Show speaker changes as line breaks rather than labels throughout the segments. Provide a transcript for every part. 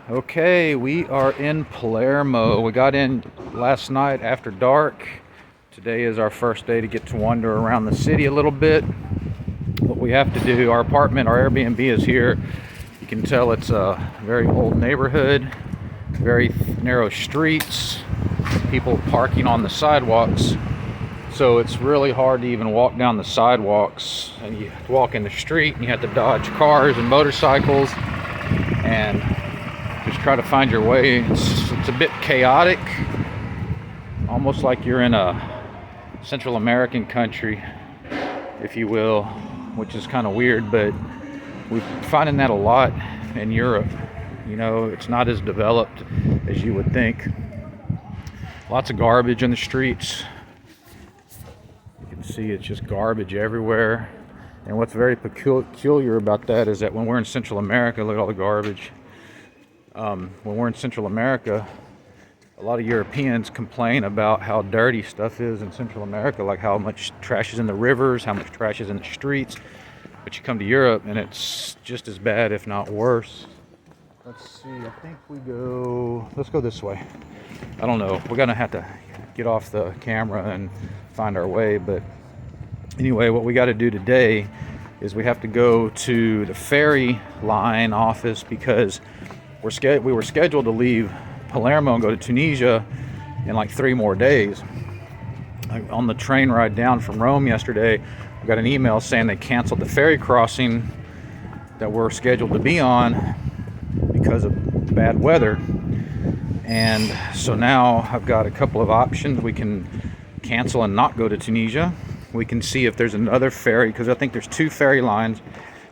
Okay, we are in Palermo. We got in last night after dark. Today is our first day to get to wander around the city a little bit. What we have to do, our apartment, our Airbnb is here. You can tell it's a very old neighborhood, very narrow streets, people parking on the sidewalks. So it's really hard to even walk down the sidewalks, and you have to walk in the street and you have to dodge cars and motorcycles and just try to find your way. It's a bit chaotic, almost like you're in a Central American country, if you will, which is kind of weird, but we're finding that a lot in Europe. You know, it's not as developed as you would think. Lots of garbage in the streets. You can see it's just garbage everywhere. And what's very peculiar about that is that when we're in Central America, look at all the garbage. When we're in Central America, a lot of Europeans complain about how dirty stuff is in Central America, like how much trash is in the rivers, how much trash is in the streets. But you come to Europe and it's just as bad, if not worse. Let's see, I think let's go this way. I don't know, we're gonna have to get off the camera and find our way, but anyway, what we got to do today is we have to go to the ferry line office because we were scheduled to leave Palermo and go to Tunisia in like 3 more days. On the train ride down from Rome yesterday, I got an email saying they canceled the ferry crossing that we're scheduled to be on because of bad weather. And so now I've got a couple of options. We can cancel and not go to Tunisia. We can see if there's another ferry, because I think there's 2 ferry lines.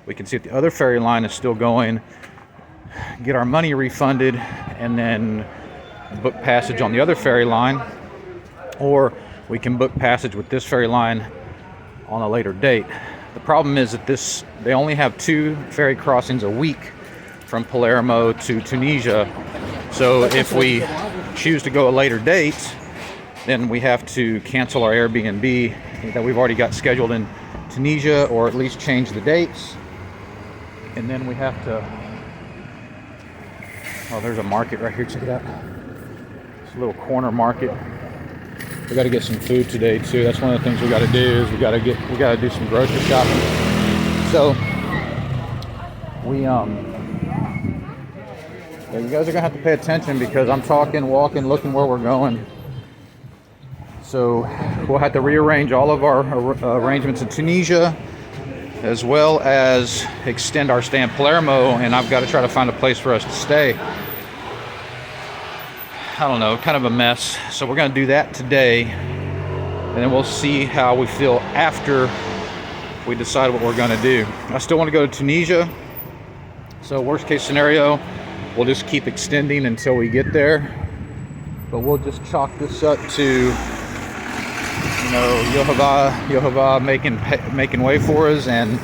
We can see if the other ferry line is still going, get our money refunded, and then book passage on the other ferry line. Or we can book passage with this ferry line on a later date. The problem is that they only have 2 ferry crossings a week from Palermo to Tunisia. So if we choose to go a later date, then we have to cancel our Airbnb that we've already got scheduled in Tunisia, or at least change the dates. And then we have to, oh, there's a market right here, check it out. It's a little corner market. We got to get some food today too. That's one of the things we got to do, is we got to do some grocery shopping. So yeah, you guys are gonna have to pay attention because I'm talking, walking, looking where we're going. So we'll have to rearrange all of our arrangements in Tunisia, as well as extend our stay in Palermo, and I've got to try to find a place for us to stay. I don't know, kind of a mess. So we're going to do that today, and then we'll see how we feel after we decide what we're going to do. I still want to go to Tunisia, so worst case scenario, we'll just keep extending until we get there. But we'll just chalk this up to, you know, Yehovah making way for us, and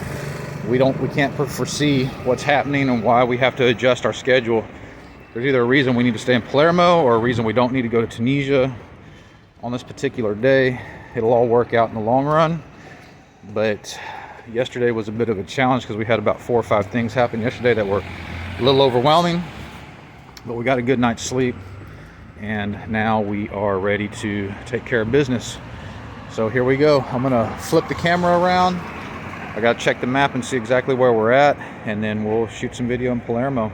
we can't foresee what's happening and why we have to adjust our schedule. There's either a reason we need to stay in Palermo or a reason we don't need to go to Tunisia on this particular day. It'll all work out in the long run. But yesterday was a bit of a challenge because we had about 4 or 5 things happen yesterday that were a little overwhelming. But we got a good night's sleep, and now we are ready to take care of business. So here we go. I'm gonna flip the camera around. I gotta check the map and see exactly where we're at, and then we'll shoot some video in Palermo.